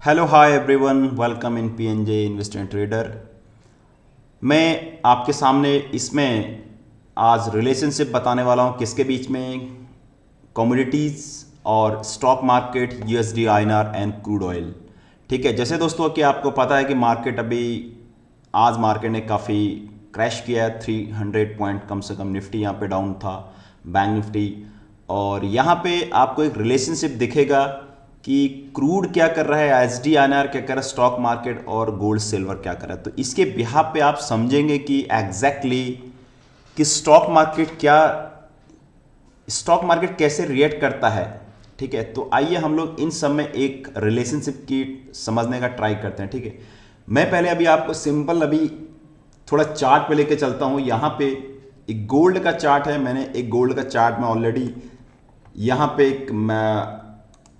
Hello hi everyone, welcome in PNJ invest and trader. मैं आपके सामने इसमें आज रिलेशनशिप बताने वाला हूँ किसके बीच में, कमोडिटीज़ और stock market, USD INR and crude oil. ठीक है, जैसे दोस्तों कि आपको पता है कि मार्केट अभी आज मार्केट ने काफ़ी क्रैश किया है। 300 पॉइंट कम से कम निफ्टी यहाँ पे डाउन था, बैंक निफ्टी। और यहाँ पे आपको एक रिलेशनशिप दिखेगा कि क्रूड क्या कर रहा है, H D I N R क्या कर रहा है, स्टॉक मार्केट और गोल्ड सिल्वर क्या कर रहा है। तो इसके बिहाफ पे आप समझेंगे कि एग्जैक्टली कि स्टॉक मार्केट कैसे रिएक्ट करता है। ठीक है, तो आइए हम लोग इन सब में एक रिलेशनशिप की समझने का ट्राई करते हैं। ठीक है, मैं पहले अभी आपको सिंपल अभी थोड़ा चार्ट पे लेके चलता हूँ। यहाँ पे एक गोल्ड का चार्ट है, मैंने एक गोल्ड का चार्ट में ऑलरेडी यहाँ पे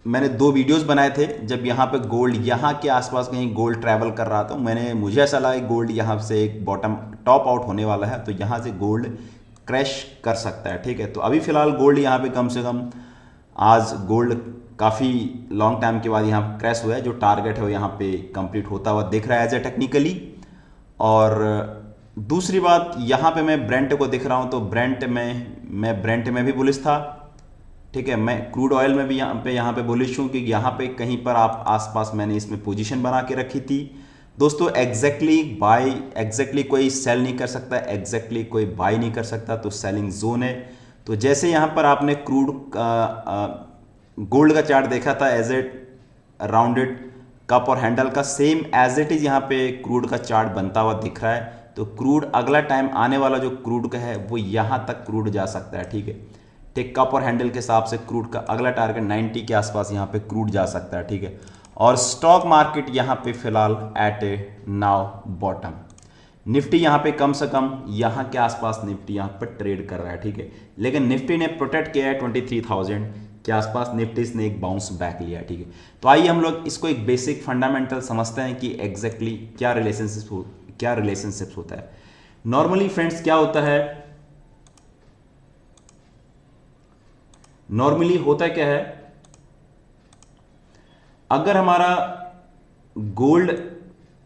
मैंने दो वीडियोस बनाए थे। जब यहाँ पे गोल्ड यहाँ के आसपास कहीं गोल्ड ट्रैवल कर रहा था, मुझे ऐसा लगा गोल्ड यहाँ से एक बॉटम टॉप आउट होने वाला है, तो यहाँ से गोल्ड क्रैश कर सकता है। ठीक है, तो अभी फिलहाल गोल्ड यहाँ पे कम से कम आज गोल्ड काफ़ी लॉन्ग टाइम के बाद यहाँ क्रैश हुआ है। जो टारगेट है वो यहाँ पे कंप्लीट होता हुआ दिख रहा है एज ए टेक्निकली। और दूसरी बात, यहाँ पे मैं ब्रेंट को दिख रहा हूँ, तो मैं ब्रेंट में भी बुलिश था। ठीक है, मैं क्रूड ऑयल में भी यहाँ पे बुलिश हूँ कि यहाँ पे कहीं पर आप आसपास मैंने इसमें पोजीशन बना के रखी थी। दोस्तों एग्जैक्टली कोई सेल नहीं कर सकता, एग्जैक्टली कोई बाय नहीं कर सकता, तो सेलिंग जोन है। तो जैसे यहाँ पर आपने गोल्ड का चार्ट देखा था एज ए राउंडेड कप और हैंडल का, सेम एज इट इज यहाँ पे क्रूड का चार्ट बनता हुआ दिख रहा है। तो क्रूड अगला टाइम आने वाला जो क्रूड का है वो यहाँ तक क्रूड जा सकता है। ठीक है, टेक कप और हैंडल के हिसाब से क्रूड का अगला टारगेट 90 के आसपास यहाँ पे क्रूड जा सकता है। ठीक है, और स्टॉक मार्केट यहाँ पे फिलहाल एट ए नाउ बॉटम। निफ्टी यहाँ पे कम से कम यहाँ के आसपास निफ्टी यहाँ पे ट्रेड कर रहा है। ठीक है, लेकिन निफ्टी ने प्रोटेक्ट किया है 23,000 के आसपास। निफ्टी ने एक बाउंस बैक लिया है। ठीक है, तो आइए हम लोग इसको एक बेसिक फंडामेंटल समझते हैं कि एग्जैक्टली क्या रिलेशनशिप होता है। नॉर्मली फ्रेंड्स क्या होता है, नॉर्मली होता क्या है, अगर हमारा गोल्ड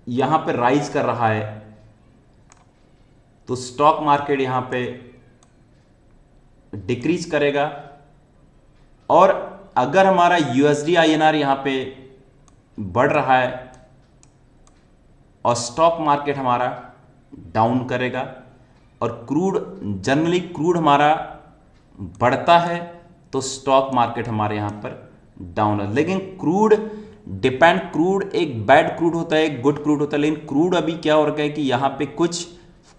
यहां पे राइज कर रहा है तो स्टॉक मार्केट यहां पे डिक्रीज करेगा। और अगर हमारा यूएसडी आईएनआर यहां पे बढ़ रहा है और स्टॉक मार्केट हमारा डाउन करेगा। और जनरली क्रूड हमारा बढ़ता है तो स्टॉक मार्केट हमारे यहां पर डाउन है। लेकिन क्रूड एक बैड क्रूड होता है, एक गुड क्रूड होता है। लेकिन क्रूड अभी क्या हो रहा है कि यहाँ पे कुछ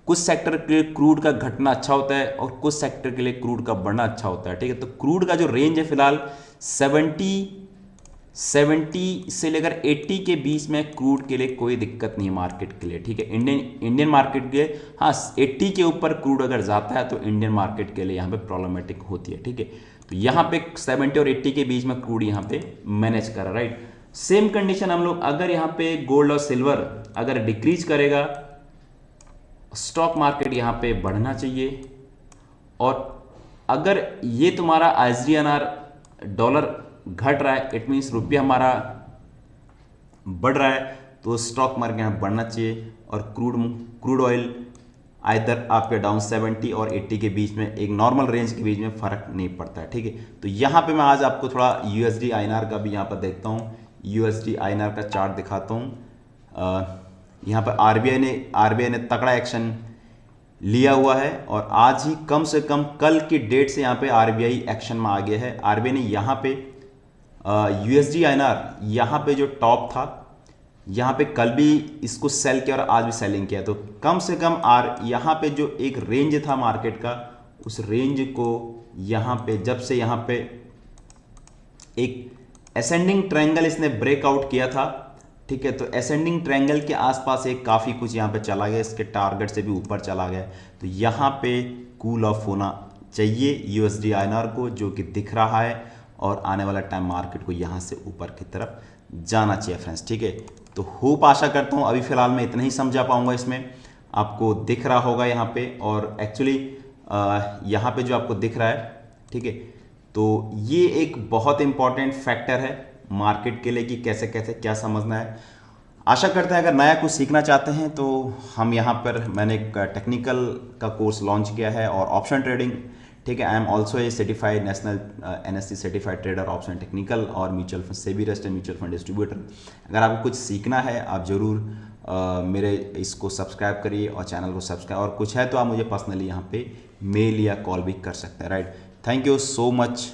सेक्टर के लिए क्रूड का घटना अच्छा होता है और कुछ सेक्टर के लिए क्रूड का बढ़ना अच्छा होता है। ठीक है, तो क्रूड का जो रेंज है फिलहाल 70 से लेकर 80 के बीच में क्रूड के लिए कोई दिक्कत नहीं है मार्केट के लिए। ठीक है, इंडियन मार्केट के लिए हाँ 80 के ऊपर क्रूड अगर जाता है तो इंडियन मार्केट के लिए यहाँ पे प्रॉब्लमेटिक होती है। ठीक है, तो यहाँ पे 70 और 80 के बीच में क्रूड यहाँ पे मैनेज कर रहा है। राइट, सेम कंडीशन हम लोग अगर यहाँ पे गोल्ड और सिल्वर अगर डिक्रीज करेगा, स्टॉक मार्केट यहाँ पे बढ़ना चाहिए। और अगर ये तुम्हारा ISDNR डॉलर घट रहा है, इट मीन्स रुपया हमारा बढ़ रहा है, तो स्टॉक मार्केट यहाँ बढ़ना चाहिए। और क्रूड ऑयल आइदर आपके डाउन 70 और 80 के बीच में, एक नॉर्मल रेंज के बीच में फर्क नहीं पड़ता है। ठीक है, तो यहाँ पे मैं आज आपको थोड़ा यूएसडी आईएनआर का भी यहाँ पर देखता हूँ, यूएसडी आईएनआर का चार्ट दिखाता हूँ। यहाँ पर आरबीआई ने तगड़ा एक्शन लिया हुआ है और आज ही कम से कम कल की डेट से यहाँ पे आरबीआई एक्शन में आ गया है। आरबीआई ने यहाँ पे यूएसडी आईएनआर यहाँ पे जो टॉप था, यहाँ पे कल भी इसको सेल किया और आज भी सेलिंग किया। तो कम से कम यहाँ पे जो एक रेंज था मार्केट का, उस रेंज को यहाँ पे जब से यहाँ पे एक असेंडिंग ट्रायंगल इसने ब्रेकआउट किया था। ठीक है, तो असेंडिंग ट्रायंगल के आसपास एक काफ़ी कुछ यहाँ पे चला गया, इसके टारगेट से भी ऊपर चला गया। तो यहाँ पे कूल ऑफ होना चाहिए यूएसडी आईएनआर को, जो कि दिख रहा है। और आने वाला टाइम मार्केट को यहाँ से ऊपर की तरफ जाना चाहिए फ्रेंड्स। ठीक है, तो होप आशा करता हूँ अभी फिलहाल मैं इतना ही समझा पाऊंगा, इसमें आपको दिख रहा होगा यहाँ पे। और एक्चुअली यहाँ पे जो आपको दिख रहा है, ठीक है, तो ये एक बहुत इंपॉर्टेंट फैक्टर है मार्केट के लिए कि कैसे कैसे क्या समझना है। आशा करते हैं अगर नया कुछ सीखना चाहते हैं तो हम यहाँ पर मैंने एक टेक्निकल का कोर्स लॉन्च किया है और ऑप्शन ट्रेडिंग, ठीक है। I am also a certified national NSE certified trader option technical और mutual fund SEBI registered mutual fund distributor. अगर आपको कुछ सीखना है आप ज़रूर मेरे इसको सब्सक्राइब करिए और चैनल को सब्सक्राइब, और कुछ है तो आप मुझे पर्सनली यहाँ पे मेल या कॉल भी कर सकते हैं, right. Thank you so much.